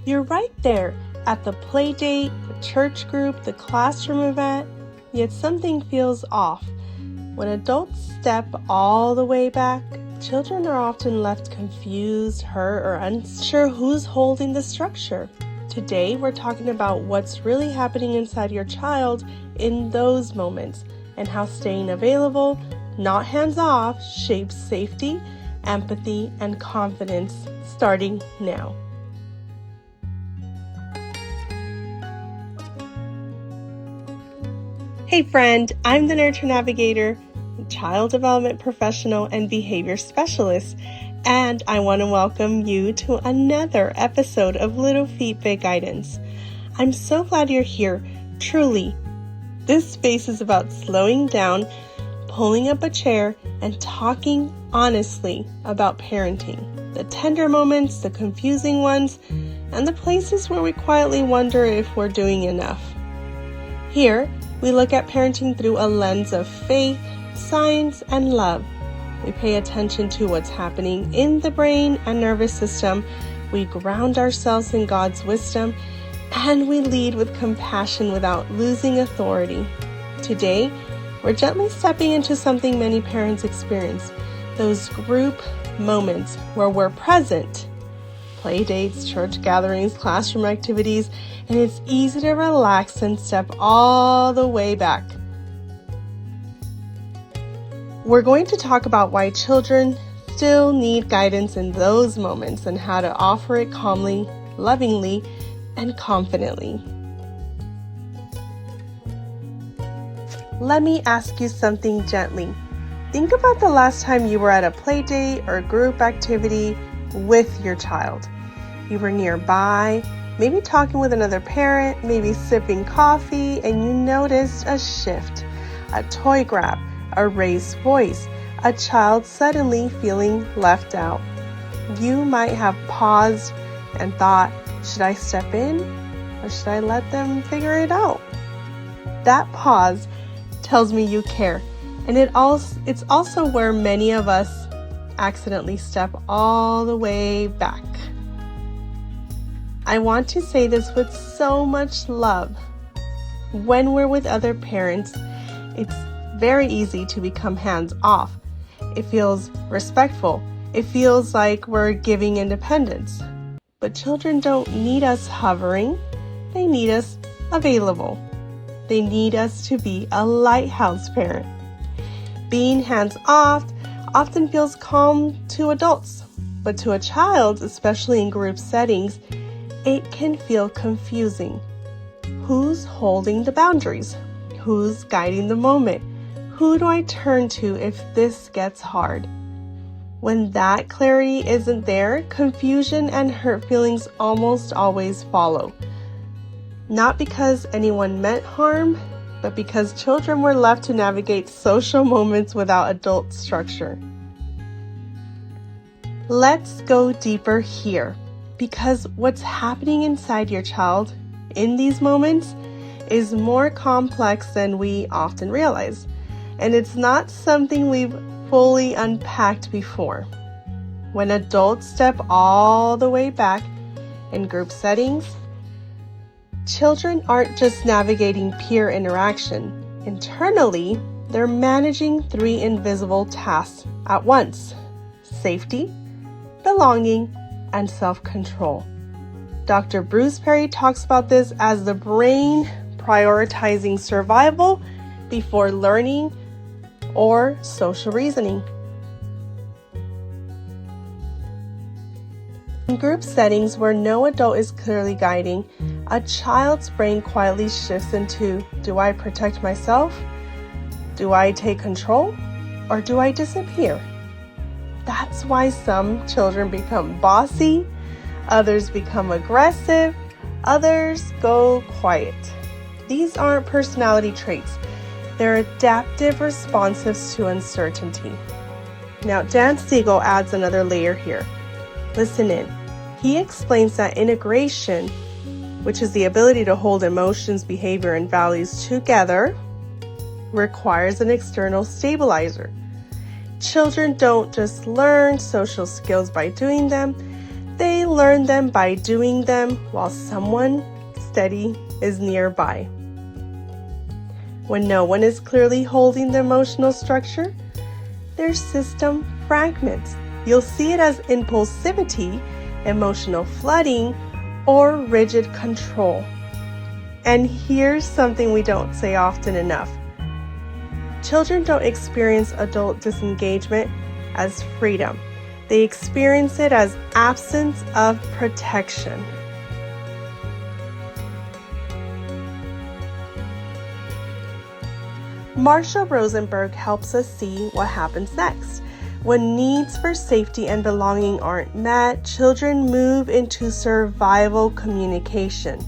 You're right there at the play date, the church group, the classroom event, yet something feels off. When adults step all the way back, children are often left confused, hurt, or unsure who's holding the structure. Today, we're talking about what's really happening inside your child in those moments and how staying available, not hands-off, shapes safety, empathy, and confidence starting now. Hey friend, I'm the Nurture Navigator, child development professional and behavior specialist, and I want to welcome you to another episode of Little Feet Big Guidance. I'm so glad you're here, truly. This space is about slowing down, pulling up a chair, and talking honestly about parenting. The tender moments, the confusing ones, and the places where we quietly wonder if we're doing enough. Here, we look at parenting through a lens of faith, science, and love. We pay attention to what's happening in the brain and nervous system. We ground ourselves in God's wisdom, and we lead with compassion without losing authority. Today, we're gently stepping into something many parents experience, those group moments where we're present. Play dates, church gatherings, classroom activities, and it's easy to relax and step all the way back. We're going to talk about why children still need guidance in those moments and how to offer it calmly, lovingly, and confidently. Let me ask you something gently. Think about the last time you were at a play date or group activity with your child. You were nearby, maybe talking with another parent, maybe sipping coffee, and you noticed a shift, a toy grab, a raised voice, a child suddenly feeling left out. You might have paused and thought, should I step in or should I let them figure it out? That pause tells me you care, and it's also where many of us accidentally step all the way back. I want to say this with so much love. When we're with other parents, it's very easy to become hands-off. It feels respectful. It feels like we're giving independence. But children don't need us hovering. They need us available. They need us to be a lighthouse parent. Being hands-off often feels calm to adults, but to a child, especially in group settings, it can feel confusing. Who's holding the boundaries? Who's guiding the moment? Who do I turn to if this gets hard? When that clarity isn't there, confusion and hurt feelings almost always follow. Not because anyone meant harm, but because children were left to navigate social moments without adult structure. Let's go deeper here, because what's happening inside your child in these moments is more complex than we often realize, and it's not something we've fully unpacked before. When adults step all the way back in group settings, children aren't just navigating peer interaction. Internally, they're managing 3 invisible tasks at once: safety, belonging, and self-control. Dr. Bruce Perry talks about this as the brain prioritizing survival before learning or social reasoning. In group settings where no adult is clearly guiding, a child's brain quietly shifts into, do I protect myself? Do I take control? Or do I disappear? That's why some children become bossy, others become aggressive, others go quiet. These aren't personality traits. They're adaptive responses to uncertainty. Now, Dan Siegel adds another layer here. Listen in. He explains that integration, which is the ability to hold emotions, behavior, and values together, requires an external stabilizer. Children don't just learn social skills by doing them. They learn them by doing them while someone steady is nearby. When no one is clearly holding the emotional structure, their system fragments. You'll see it as impulsivity, emotional flooding, or rigid control. And here's something we don't say often enough. Children don't experience adult disengagement as freedom. They experience it as absence of protection. Marshall Rosenberg helps us see what happens next. When needs for safety and belonging aren't met, children move into survival communication.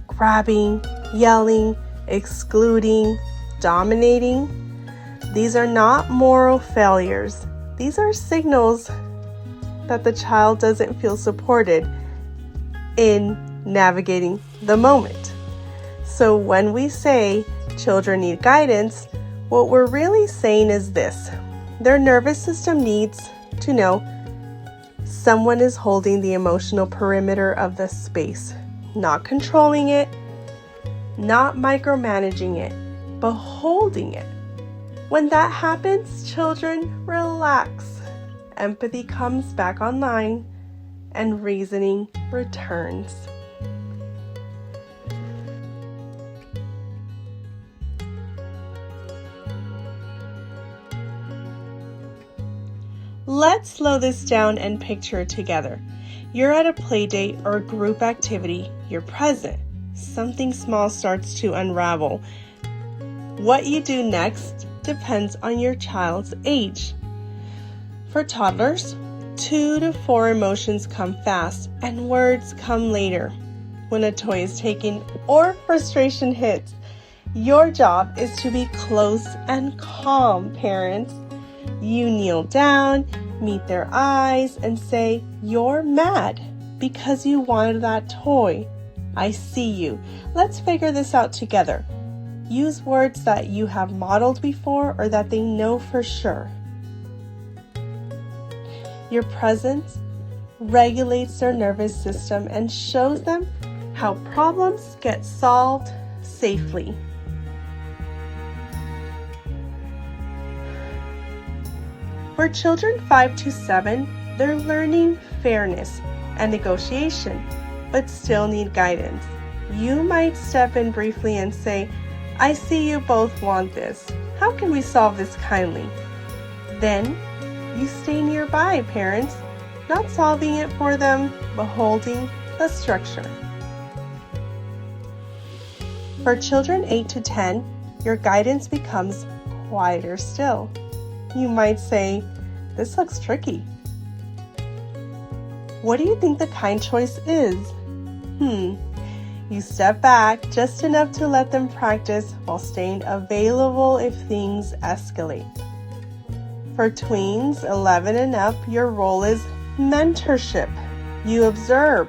Grabbing, yelling, excluding, dominating. These are not moral failures. These are signals that the child doesn't feel supported in navigating the moment. So when we say children need guidance, what we're really saying is this. Their nervous system needs to know someone is holding the emotional perimeter of the space, not controlling it, not micromanaging it, but holding it. When that happens, children relax. Empathy comes back online and reasoning returns. Let's slow this down and picture it together. You're at a play date or a group activity. You're present. Something small starts to unravel. What you do next depends on your child's age. For toddlers, 2 to 4 emotions come fast and words come later. When a toy is taken or frustration hits, your job is to be close and calm, parents. You kneel down, meet their eyes, and say, "You're mad because you wanted that toy. I see you. Let's figure this out together." Use words that you have modeled before or that they know for sure. Your presence regulates their nervous system and shows them how problems get solved safely. For children 5 to 7, they're learning fairness and negotiation, but still need guidance. You might step in briefly and say, "I see you both want this. How can we solve this kindly?" Then you stay nearby, parents, not solving it for them, but holding the structure. For children 8 to 10, your guidance becomes quieter still. You might say, "This looks tricky. What do you think the kind choice is?" You step back just enough to let them practice while staying available if things escalate. For tweens 11 and up, your role is mentorship. You observe,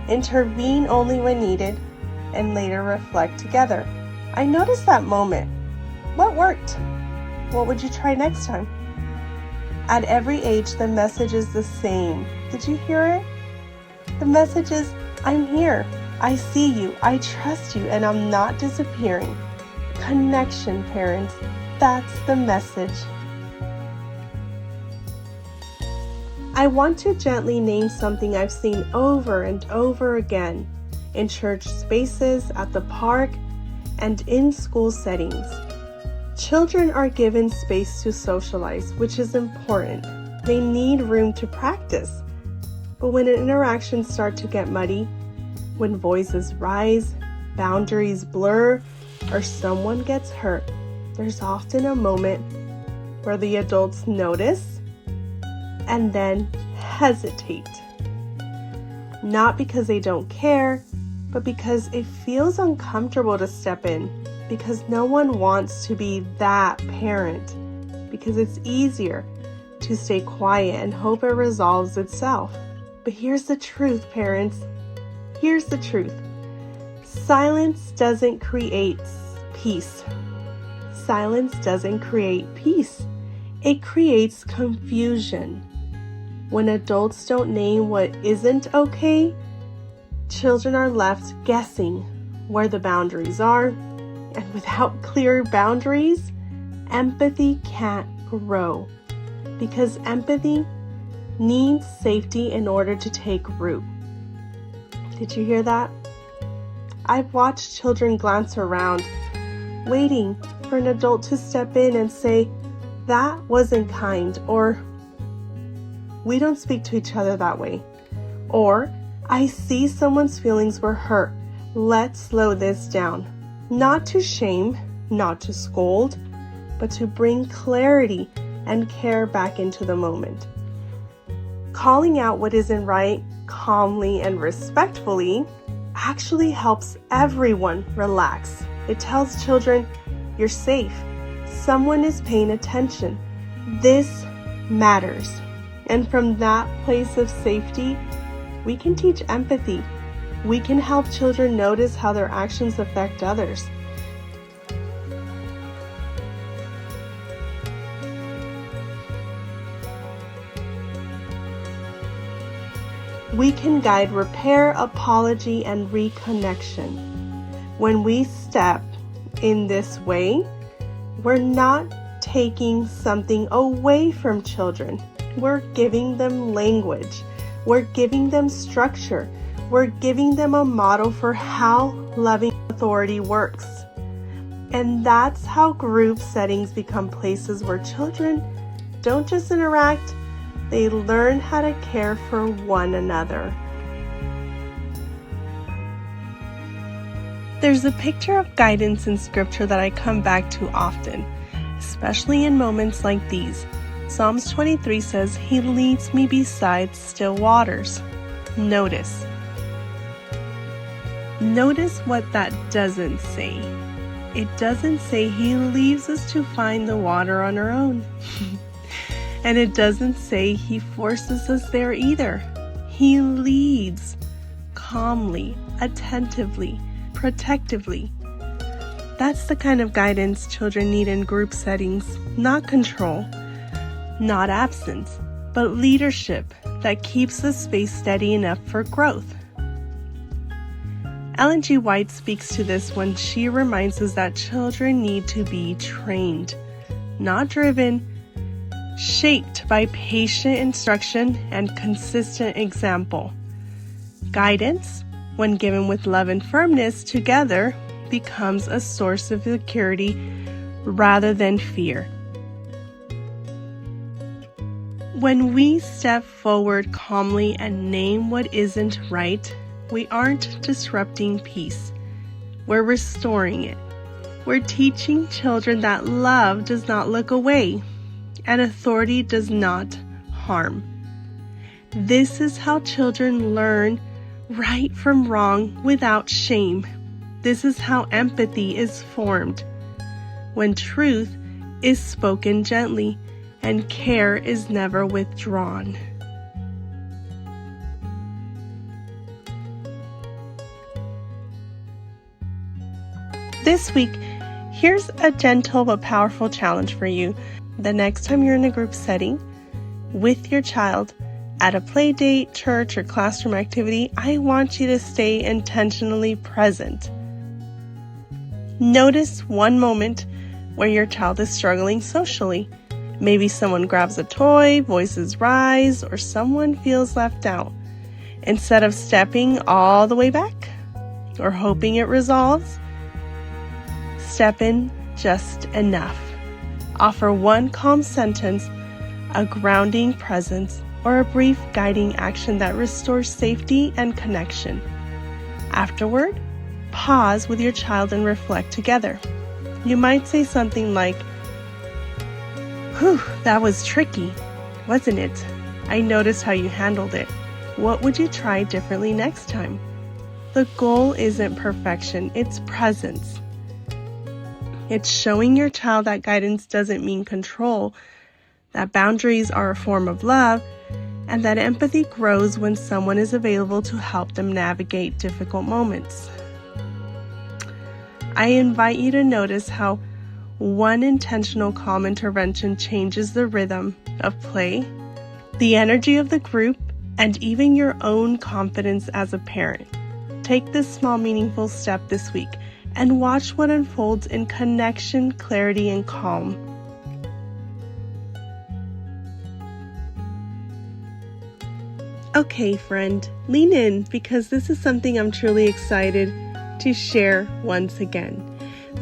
intervene only when needed, and later reflect together. I noticed that moment. What worked? What would you try next time? At every age, the message is the same. Did you hear it? The message is, "I'm here. I see you. I trust you, and I'm not disappearing." Connection, parents. That's the message. I want to gently name something I've seen over and over again in church spaces, at the park, and in school settings. Children are given space to socialize, which is important. They need room to practice. But when interactions start to get muddy, when voices rise, boundaries blur, or someone gets hurt, there's often a moment where the adults notice and then hesitate. Not because they don't care, but because it feels uncomfortable to step in, because no one wants to be that parent, because it's easier to stay quiet and hope it resolves itself. But here's the truth, parents. Here's the truth. Silence doesn't create peace. Silence doesn't create peace. It creates confusion. When adults don't name what isn't okay, children are left guessing where the boundaries are, and without clear boundaries, empathy can't grow, because empathy needs safety in order to take root. Did you hear that? I've watched children glance around, waiting for an adult to step in and say, "That wasn't kind," or "We don't speak to each other that way," or "I see someone's feelings were hurt. Let's slow this down." Not to shame, not to scold, but to bring clarity and care back into the moment. Calling out what isn't right calmly and respectfully actually helps everyone relax. It tells children, "You're safe. Someone is paying attention. This matters." And from that place of safety, we can teach empathy. We can help children notice how their actions affect others. We can guide repair, apology, and reconnection. When we step in this way, we're not taking something away from children. We're giving them language. We're giving them structure. We're giving them a model for how loving authority works. And that's how group settings become places where children don't just interact, they learn how to care for one another. There's a picture of guidance in scripture that I come back to often, especially in moments like these. Psalms 23 says, "He leads me beside still waters." Notice what that doesn't say. It doesn't say he leaves us to find the water on our own. And it doesn't say he forces us there either. He leads calmly, attentively, protectively. That's the kind of guidance children need in group settings, not control, not absence, but leadership that keeps the space steady enough for growth. Ellen G. White speaks to this when she reminds us that children need to be trained, not driven, shaped by patient instruction and consistent example. Guidance, when given with love and firmness together, becomes a source of security rather than fear. When we step forward calmly and name what isn't right, we aren't disrupting peace. We're restoring it. We're teaching children that love does not look away and authority does not harm. This is how children learn right from wrong without shame. This is how empathy is formed, when truth is spoken gently and care is never withdrawn. This week, here's a gentle but powerful challenge for you. The next time you're in a group setting with your child at a play date, church, or classroom activity, I want you to stay intentionally present. Notice one moment where your child is struggling socially. Maybe someone grabs a toy, voices rise, or someone feels left out. Instead of stepping all the way back or hoping it resolves, step in just enough. Offer one calm sentence, a grounding presence, or a brief guiding action that restores safety and connection. Afterward, pause with your child and reflect together. You might say something like, "Whew, that was tricky, wasn't it? I noticed how you handled it. What would you try differently next time?" The goal isn't perfection, it's presence. It's showing your child that guidance doesn't mean control, that boundaries are a form of love, and that empathy grows when someone is available to help them navigate difficult moments. I invite you to notice how one intentional calm intervention changes the rhythm of play, the energy of the group, and even your own confidence as a parent. Take this small, meaningful step this week and watch what unfolds in connection, clarity, and calm. Okay, friend, lean in because this is something I'm truly excited to share once again.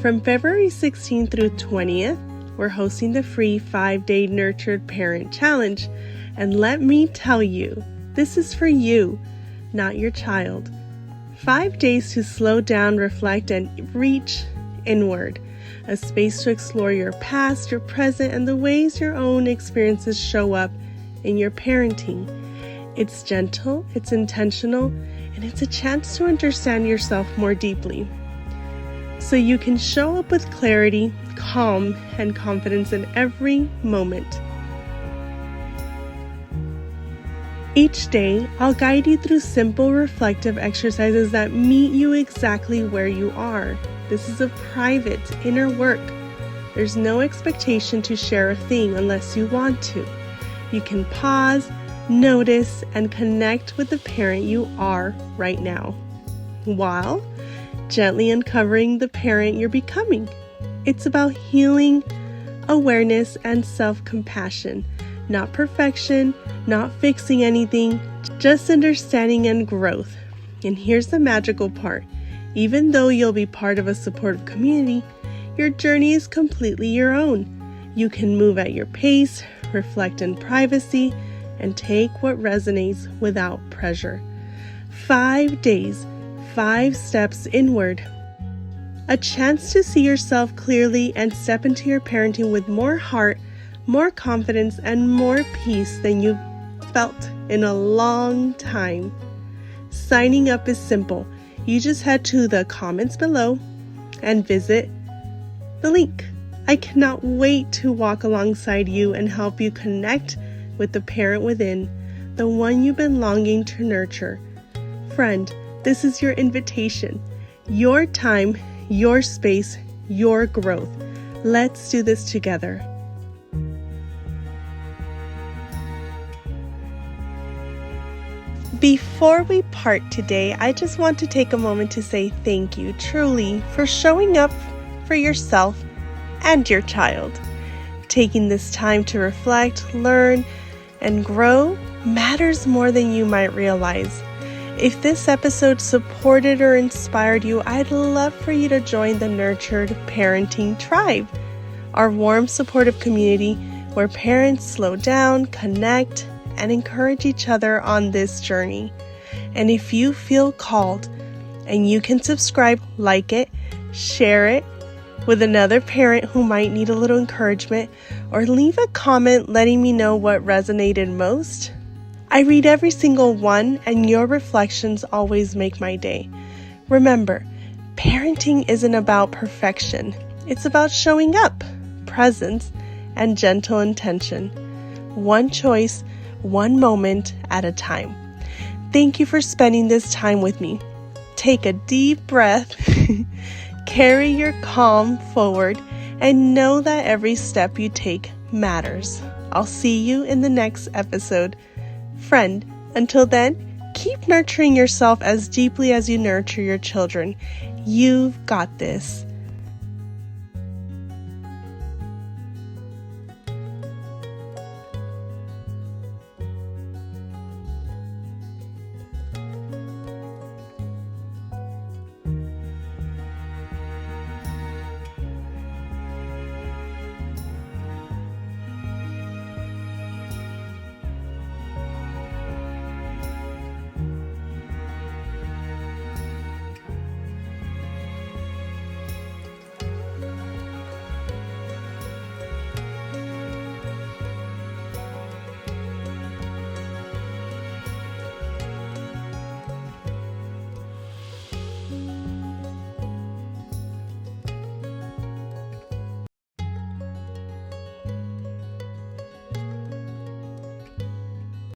From February 16th through 20th, we're hosting the free 5-day Nurtured Parent Challenge. And let me tell you, this is for you, not your child. 5 days to slow down, reflect, and reach inward. A space to explore your past, your present, and the ways your own experiences show up in your parenting. It's gentle, it's intentional, and it's a chance to understand yourself more deeply. So you can show up with clarity, calm, and confidence in every moment. Each day, I'll guide you through simple reflective exercises that meet you exactly where you are. This is a private, inner work. There's no expectation to share a thing unless you want to. You can pause, notice, and connect with the parent you are right now, while gently uncovering the parent you're becoming. It's about healing, awareness, and self-compassion. Not perfection, not fixing anything, just understanding and growth. And here's the magical part. Even though you'll be part of a supportive community, your journey is completely your own. You can move at your pace, reflect in privacy, and take what resonates without pressure. 5 days, 5 steps inward. A chance to see yourself clearly and step into your parenting with more heart, more confidence, and more peace than you've felt in a long time. Signing up is simple. You just head to the comments below and visit the link. I cannot wait to walk alongside you and help you connect with the parent within, the one you've been longing to nurture. Friend, this is your invitation, your time, your space, your growth. Let's do this together. Before we part today, I just want to take a moment to say thank you, truly, for showing up for yourself and your child. Taking this time to reflect, learn, and grow matters more than you might realize. If this episode supported or inspired you, I'd love for you to join the Nurtured Parenting Tribe, our warm, supportive community where parents slow down, connect, and encourage each other on this journey. And if you feel called, and you can subscribe, like it, share it with another parent who might need a little encouragement, or leave a comment letting me know what resonated most. I read every single one, and your reflections always make my day. Remember, parenting isn't about perfection. It's about showing up, presence, and gentle intention. One choice, one moment at a time. Thank you for spending this time with me. Take a deep breath, carry your calm forward, and know that every step you take matters. I'll see you in the next episode. Friend, until then, keep nurturing yourself as deeply as you nurture your children. You've got this.